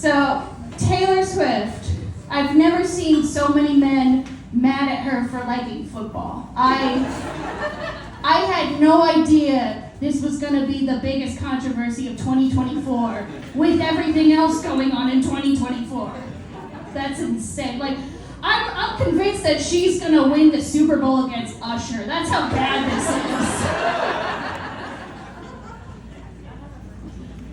So, Taylor Swift. I've never seen so many men mad at her for liking football. I had no idea this was going to be the biggest controversy of 2024 with everything else going on in 2024. That's insane. Like, I'm convinced that she's going to win the Super Bowl against Usher. That's how bad this is.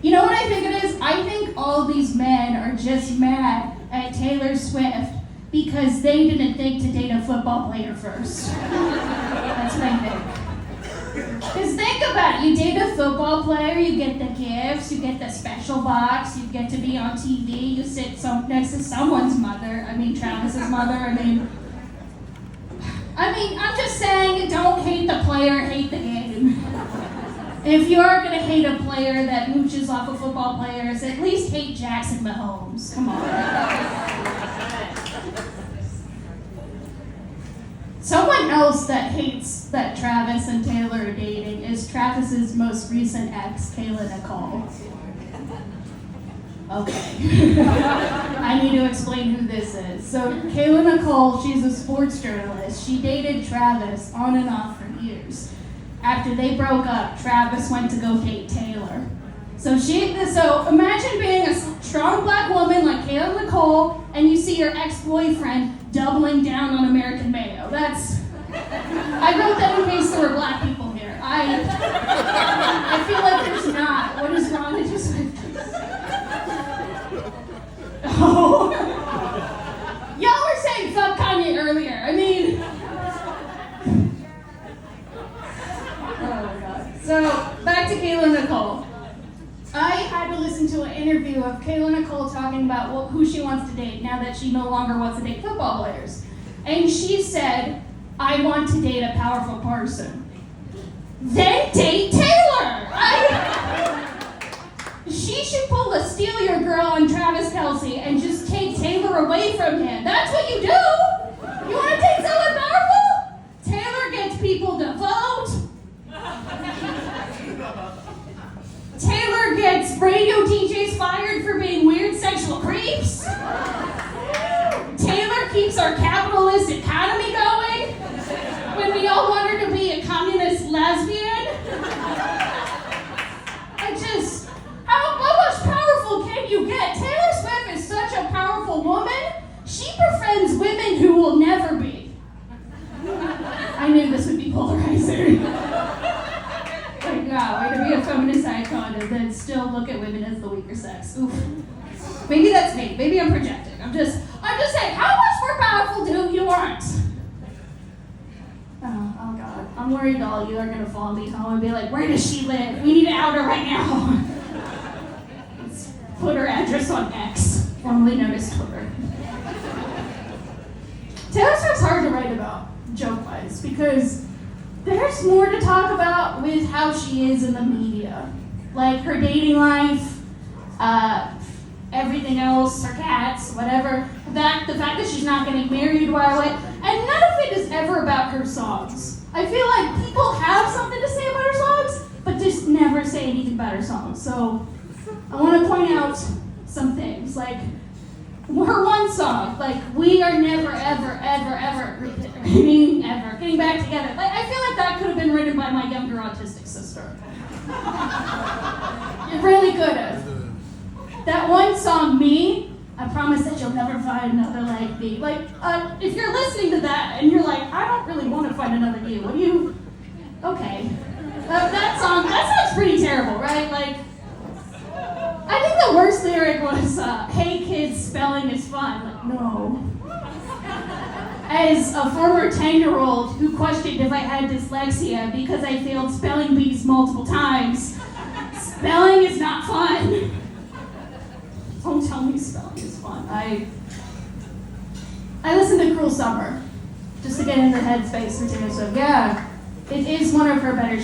You know what I think it is? I think all these men are just mad at Taylor Swift because they didn't think to date a football player first. That's what I think. Because think about it, you date a football player, you get the gifts, you get the special box, you get to be on TV, you sit next to someone's mother, Travis's mother, I'm just saying, don't hate the player, hate the game. If you are going to hate a player that mooches off of football players, at least hate Jackson Mahomes. Come on. Someone else that hates that Travis and Taylor are dating is Travis's most recent ex, Kayla Nicole. Okay. I need to explain who this is. So Kayla Nicole, she's a sports journalist. She dated Travis on and off for years. After they broke up, Travis went to go date Taylor. So imagine being a strong black woman like Kayla Nicole, and you see your ex-boyfriend doubling down on American mayo. I wrote that in case there were black people here. I feel like there's not. What is wrong with you? Oh. Y'all were saying fuck Kanye earlier. Oh my God. So, back to Kayla Nicole. I had to listen to an interview of Kayla Nicole talking about who she wants to date now that she no longer wants to date football players. And she said, I want to date a powerful person. Then date Taylor! She should pull a steal your girl on Travis Kelce and just take Taylor away from him. That's what you do! You want to date someone powerful? Taylor gets people to vote. Taylor gets radio DJs fired for being weird sexual creeps. Taylor keeps our capitalist economy going when we all want her to be a communist lesbian. How much powerful can you get? Taylor Swift is such a powerful woman. She befriends women who will never be. I knew this would be polarizing. Way to be a feminist icon and then still look at women as the weaker sex. Oof. Maybe that's me. Maybe I'm projecting. I'm just saying, how much more powerful do you want? Oh God. I'm worried all you are gonna follow me home and be like, where does she live? We need to out her right now. Let's put her address on X, formerly known as Twitter. Taylor Swift's hard to write about, joke-wise, because there's more to talk about with how she is in the media. Like her dating life, everything else, her cats, whatever. The fact that she's not getting married right away. And none of it is ever about her songs. I feel like people have something to say about her songs, but just never say anything about her songs. So I want to point out some things. Like her one song, like we are never, ever, ever, ever getting back together. Like I feel like that could have been written by my younger autistic sister. It really could have. That one song, Me, I promise that you'll never find another like me. Like, if you're listening to that and you're like, I don't really want to find another you, what do you? Okay. That sounds pretty terrible, right? Like, I think the worst lyric was, hey kids, spelling is fun. Like, no. As a former 10-year-old who questioned if I had dyslexia because I failed spelling bees multiple times, spelling is not fun. Don't tell me spelling is fun. I listened to Cruel Summer just to get in the headspace for Taylor Swift. Yeah, it is one of her better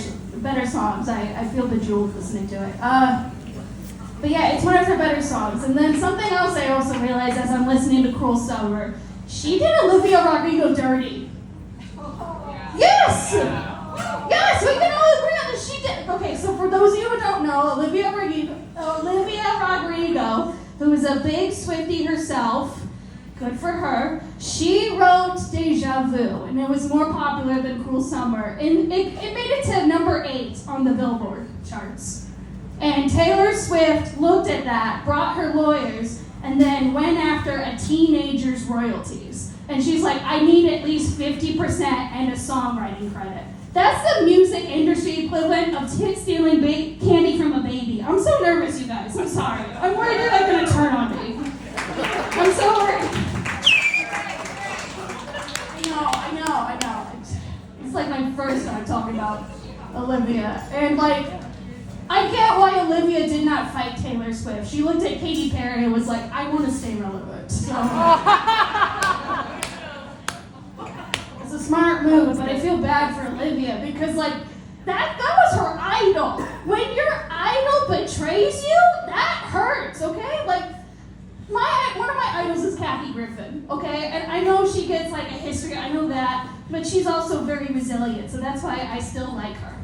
songs. I feel bejeweled listening to it. But yeah, it's one of her better songs. And then something else I also realized as I'm listening to Cruel Summer, she did Olivia Rodrigo dirty. Yes! Yes, we can all agree on this. She did. Okay, so for those of you who don't know, Olivia Rodrigo, who who's a big Swiftie herself, good for her, she wrote Deja Vu, and it was more popular than Cruel Summer. And it made it to number 8 on the Billboard charts. And Taylor Swift looked at that, brought her lawyers, and then went after a teenager's royalties. And she's like, I need at least 50% and a songwriting credit. That's the music industry equivalent of stealing candy from a baby. I'm so nervous, you guys. I'm sorry. I'm worried you're not going to turn on me. I'm so worried. I know. It's like my first time talking about Olivia. And like, I get why Olivia did not fight Taylor Swift. She looked at Katy Perry and was like, I want to stay relevant. So, it's a smart move, but I feel bad for Olivia because like, that was her idol. When your idol betrays you, that hurts, okay? Like, one of my idols is Kathy Griffin, okay? And I know she gets like a history, I know that, but she's also very resilient, so that's why I still like her.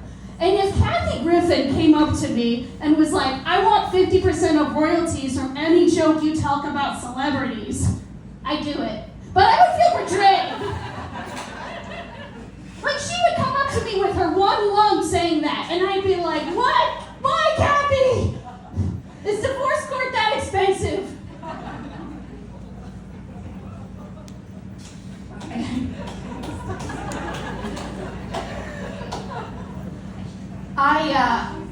And if Kathy Griffin came up to me and was like, I want 50% of royalties from any joke you talk about celebrities, I'd do it. But I would feel betrayed. Like, she would come up to me with her one lung saying that, and I'd be like, what? Why, Kathy? Is divorce court that expensive?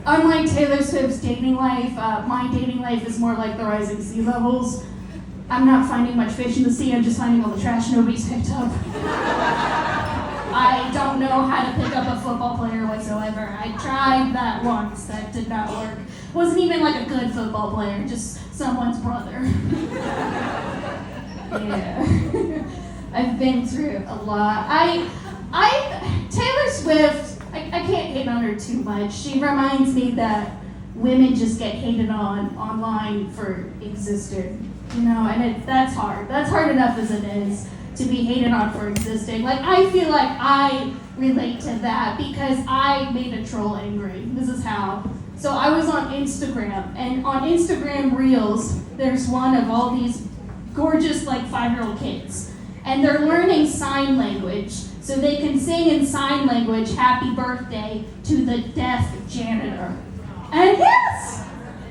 Unlike Taylor Swift's dating life, my dating life is more like the rising sea levels. I'm not finding much fish in the sea, I'm just finding all the trash nobody's picked up. I don't know how to pick up a football player whatsoever. I tried that once, that did not work. Wasn't even like a good football player, just someone's brother. Yeah. I've been through a lot. Taylor Swift, I can't hate on her too much. She reminds me that women just get hated on online for existing, you know, and that's hard. That's hard enough as it is to be hated on for existing. Like, I feel like I relate to that because I made a troll angry. This is how. So I was on Instagram, and on Instagram Reels, there's one of all these gorgeous, like, 5-year-old kids. And they're learning sign language so they can sing in sign language happy birthday to the deaf janitor. And yes,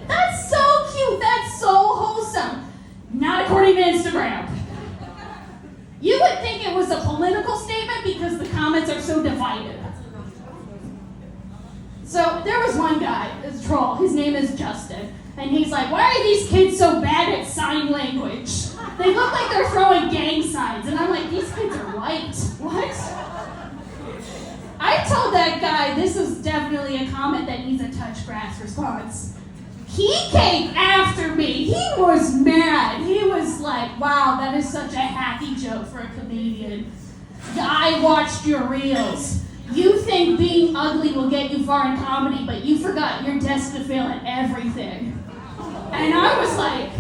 that's so cute, that's so wholesome. Not according to Instagram. You would think it was a political statement because the comments are so divided. So there was one guy, this troll, his name is Justin, and he's like, why are these kids so bad at sign language? They look like they're throwing gang signs. And I'm like, these kids are white. What? I told that guy this is definitely a comment that needs a touch grass response. He came after me. He was mad. He was like, wow, that is such a hacky joke for a comedian. I watched your reels. You think being ugly will get you far in comedy, but you forgot you're destined to fail at everything. And I was like,